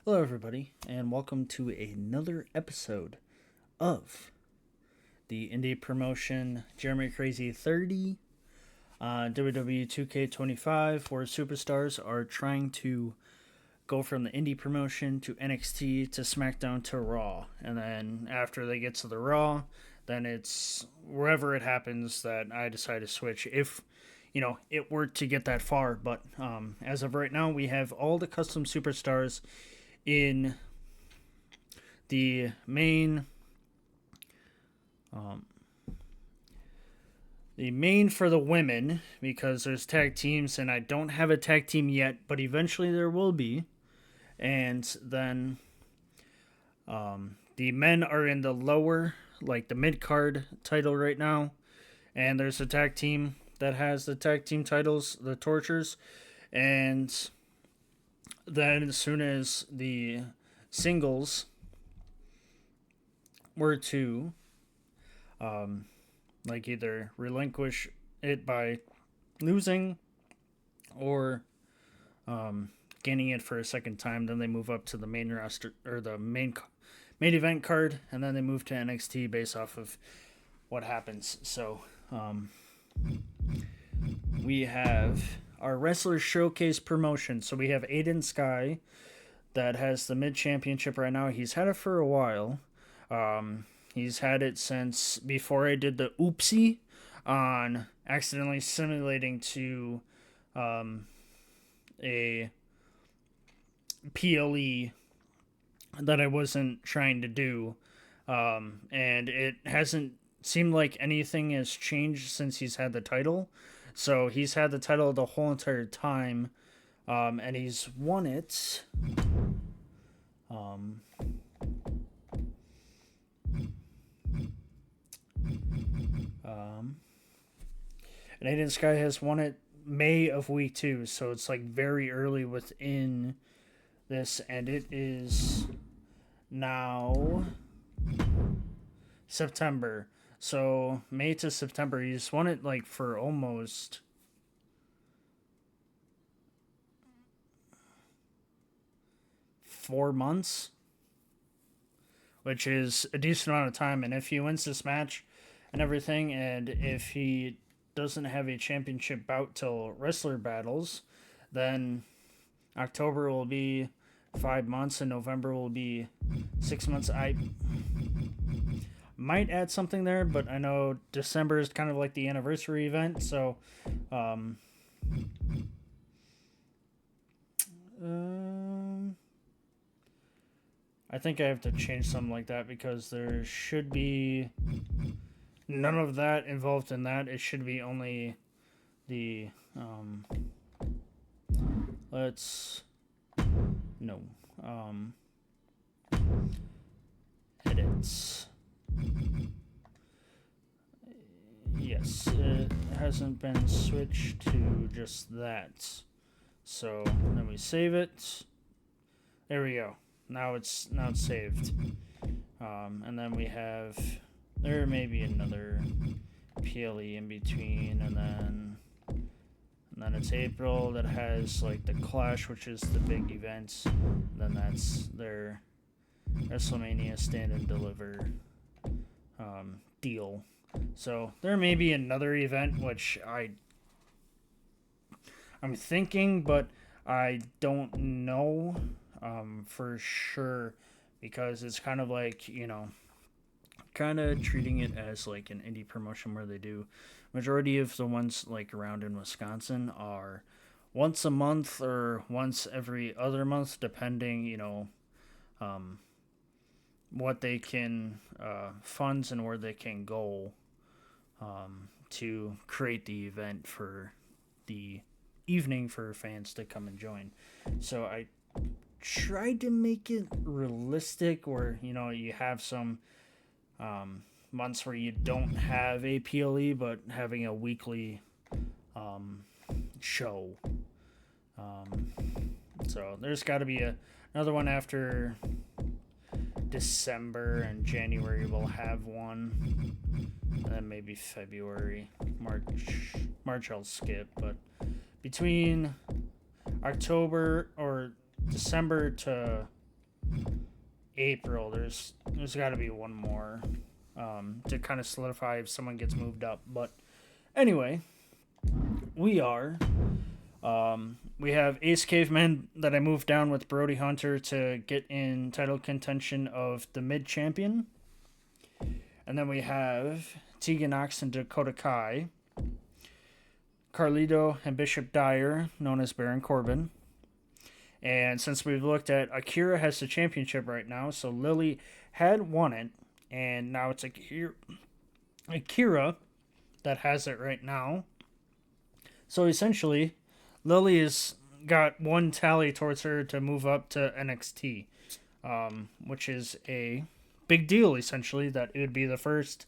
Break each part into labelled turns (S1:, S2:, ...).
S1: Hello, everybody, and welcome to another episode of the Indy promotion Jeremycrazy30, WWE 2K25, where superstars are trying to go from the Indy promotion to NXT to SmackDown to Raw. And then after they get to the Raw, then it's wherever it happens that I decide to switch if it were to get that far. But as of right now, we have all the custom superstars in the main for the women, because there's tag teams and I don't have a tag team yet, but eventually there will be. And then the men are in the lower, like the mid-card title right now, and there's a tag team that has the tag team titles, the Tortures. And then as soon as the singles were to either relinquish it by losing or gaining it for a second time, then they move up to the main roster or the main event card, and then they move to NXT based off of what happens. So we have our Wrestler Showcase promotion. So we have Aiden Sky that has the mid championship right now. He's had it for a while. He's had it since before I did the oopsie on accidentally simulating to a PLE that I wasn't trying to do. And it hasn't seemed like anything has changed since he's had the title. So he's had the title the whole entire time, and he's won it. And Aiden Sky has won it May of week 2, so it's like very early within this, and it is now September. So May to September, he's won it like for almost 4 months, which is a decent amount of time. And if he wins this match and everything, and if he doesn't have a championship bout till Wrestler Battles, then October will be 5 months and November will be 6 months. I might add something there, but I know December is kind of like the anniversary event, so I think I have to change something like that, because there should be none of that involved in that. It should be only the edits. Yes, it hasn't been switched to just that. So then we save it. There we go. Now it's saved. And then we have, there may be another PLE in between, and then it's April that has like the Clash, which is the big event. And then that's their WrestleMania Stand and Deliver deal. So there may be another event, which I'm thinking, but I don't know for sure, because it's kind of like, kind of treating it as like an indie promotion, where they do majority of the ones like around in Wisconsin are once a month or once every other month, depending, what they can funds and where they can go to create the event for the evening for fans to come and join. So I tried to make it realistic, where you have some months where you don't have a PLE, but having a weekly show. So there's got to be another one after December, and January we'll have one, and then maybe February. March I'll skip, but between October or December to April. There's got to be one more to kind of solidify if someone gets moved up. But anyway, we have Ace Caveman that I moved down with Brody Hunter to get in title contention of the mid champion. And then we have Tegan Knox and Dakota Kai, Carlito and Bishop Dyer, known as Baron Corbin. And since we've looked at, Akira has the championship right now, so Lily had won it, and now it's Akira that has it right now. So essentially, Lily has got one tally towards her to move up to NXT, which is a big deal, essentially, that it would be the first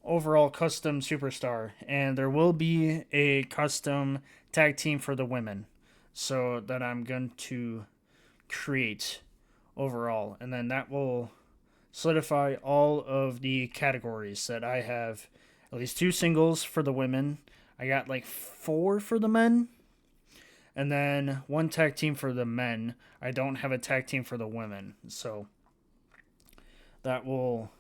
S1: overall custom superstar. And there will be a custom tag team for the women, so that I'm going to create overall. And then that will solidify all of the categories that I have. At least 2 singles for the women. I got like 4 for the men. And then 1 tag team for the men. I don't have a tag team for the women. So that will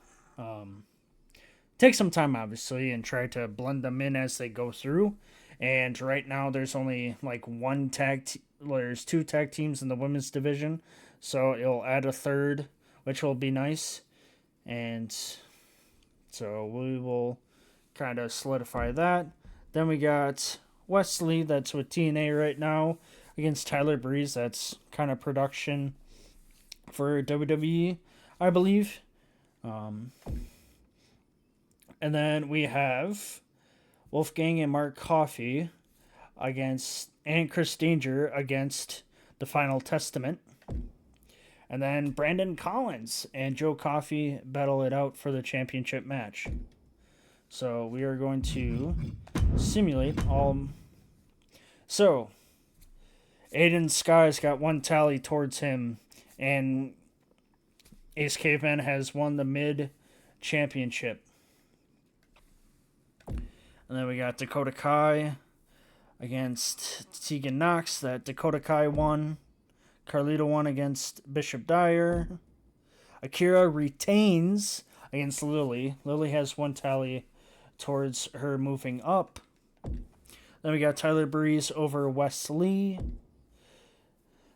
S1: take some time, obviously, and try to blend them in as they go through. And right now there's only like there's 2 tag teams in the women's division. So it'll add a third, which will be nice. And so we will kind of solidify that. Then we got Wesley, that's with TNA right now, against Tyler Breeze. That's kind of production for WWE, I believe. And then we have Wolfgang and Mark Coffey and Chris Danger against the Final Testament. And then Brandon Collins and Joe Coffey battle it out for the championship match. So we are going to simulate all. So Aiden Sky's got 1 tally towards him, and Ace Caveman has won the mid championship. And then we got Dakota Kai against Tegan Knox. That Dakota Kai won. Carlito won against Bishop Dyer. Akira retains against Lily. Lily has 1 tally towards her moving up. Then we got Tyler Breeze over Wesley.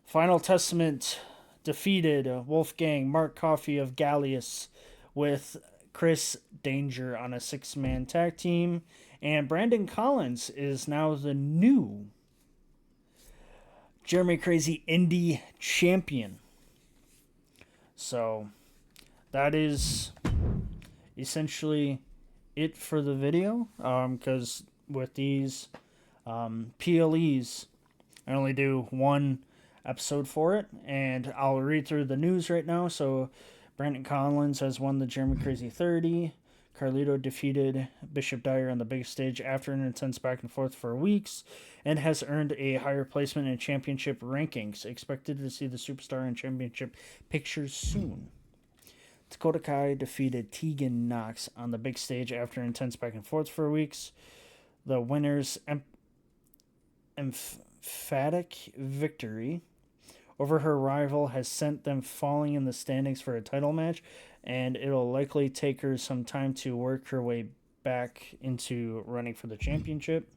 S1: Final Testament defeated Wolfgang Mark Coffey of Gallius with Chris Danger on a 6-man tag team. And Brandon Collins is now the new Jeremy Crazy Indy champion. So that is essentially it for the video. Because with these PLEs, I only do 1 episode for it. And I'll read through the news right now. So Brandon Collins has won the Jeremycrazy30. Carlito defeated Bishop Dyer on the big stage after an intense back and forth for weeks and has earned a higher placement in championship rankings. Expected to see the superstar in championship pictures soon. Dakota Kai defeated Tegan Knox on the big stage after an intense back and forth for weeks. The winner's emphatic victory over her rival has sent them falling in the standings for a title match, and it'll likely take her some time to work her way back into running for the championship.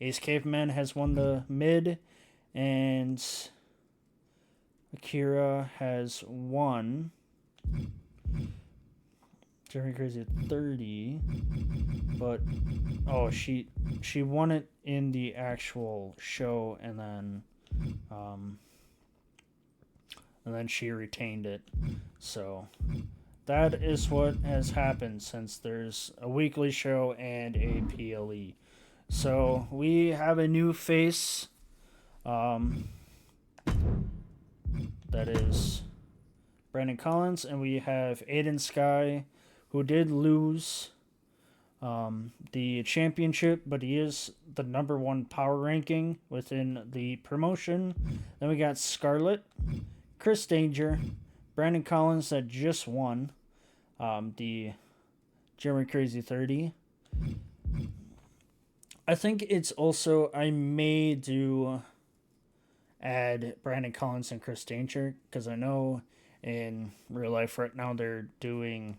S1: Ace Caveman has won the mid, and Akira has won Jeremycrazy30, but she won it in the actual show, and then she retained it. So that is what has happened since there's a weekly show and a PLE. So we have a new face. That is Brandon Collins, and we have Aiden Sky, who did lose the championship, but he is the number 1 power ranking within the promotion. Then we got Scarlett, Chris Danger, Brandon Collins that just won the Jeremycrazy30. I think it's also, I may do add Brandon Collins and Chris Danger, because I know in real life right now they're doing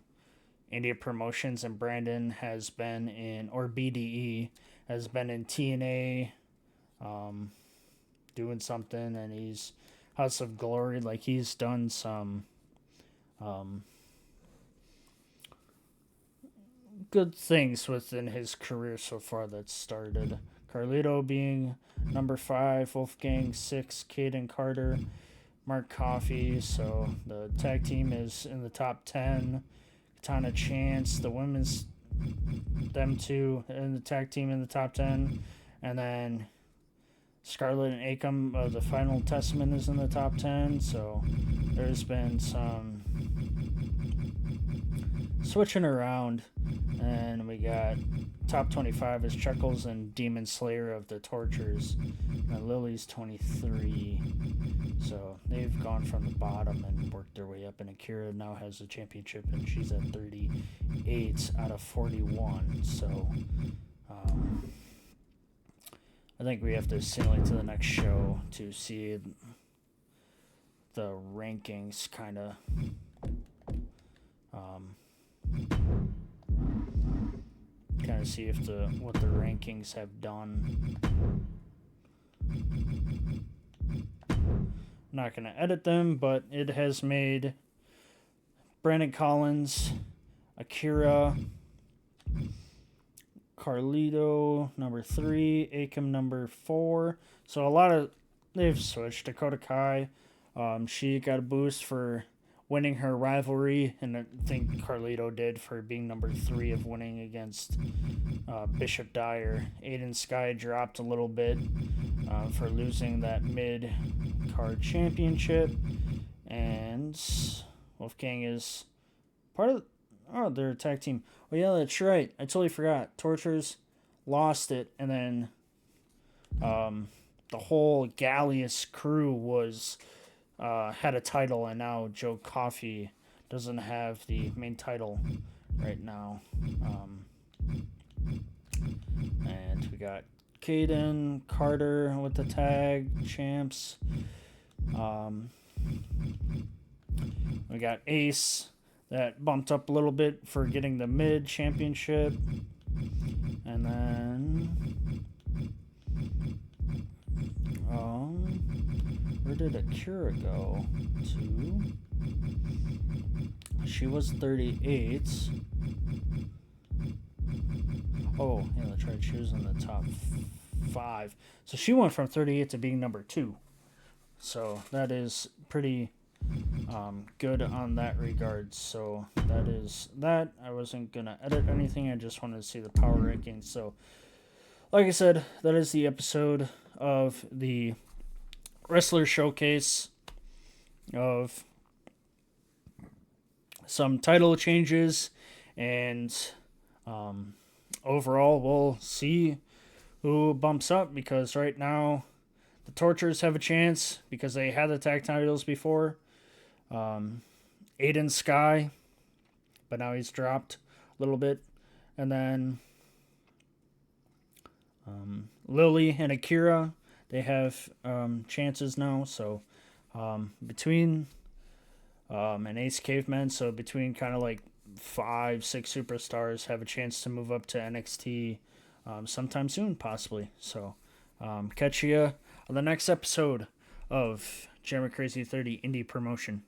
S1: India promotions, and Brandon has been in, or BDE has been in TNA, doing something, and he's House of Glory. Like, he's done some good things within his career so far that started. Carlito being number 5, Wolfgang 6, Caden Carter, Mark Coffey. So the tag team is in the top 10. Katana Chance, the women's, them two in the tag team in the top 10. And then Scarlett and Akam, the Final Testament, is in the top 10. So there's been some switching around. And we got top 25 is Chuckles and Demon Slayer of the Tortures. And Lily's 23. So they've gone from the bottom and worked their way up. And Akira now has a championship, and she's at 38 out of 41. So I think we have to sail into the next show to see the rankings kind of see if what the rankings have done. I'm not going to edit them, but it has made Brandon Collins, Akira, Carlito number 3, Akam number 4. So they've switched. Dakota Kai, she got a boost for winning her rivalry, and I think Carlito did for being number 3 of winning against Bishop Dyer. Aiden Sky dropped a little bit for losing that mid-card championship, and Wolfgang is part of their tag team. Oh yeah, that's right. I totally forgot. Tortures lost it, and then the whole Gallius crew was had a title, and now Joe Coffey doesn't have the main title right now. And we got Caden Carter with the tag champs. We got Ace that bumped up a little bit for getting the mid championship. And then where did Akira go to? She was 38. Oh, yeah, that's right. She was in the top 5. So she went from 38 to being number 2. So that is pretty good on that regard. So that is that. I wasn't going to edit anything. I just wanted to see the power rankings. So, like I said, that is the episode of the Wrestler Showcase of some title changes, and overall we'll see who bumps up, because right now the Tortures have a chance because they had the tag titles before. Aiden Sky, but now he's dropped a little bit, and then Lily and Akira, they have chances now. So between and Ace Caveman, so between kind of like 5-6 superstars have a chance to move up to NXT sometime soon, possibly. So catch you on the next episode of Jeremycrazy30 Indie Promotion.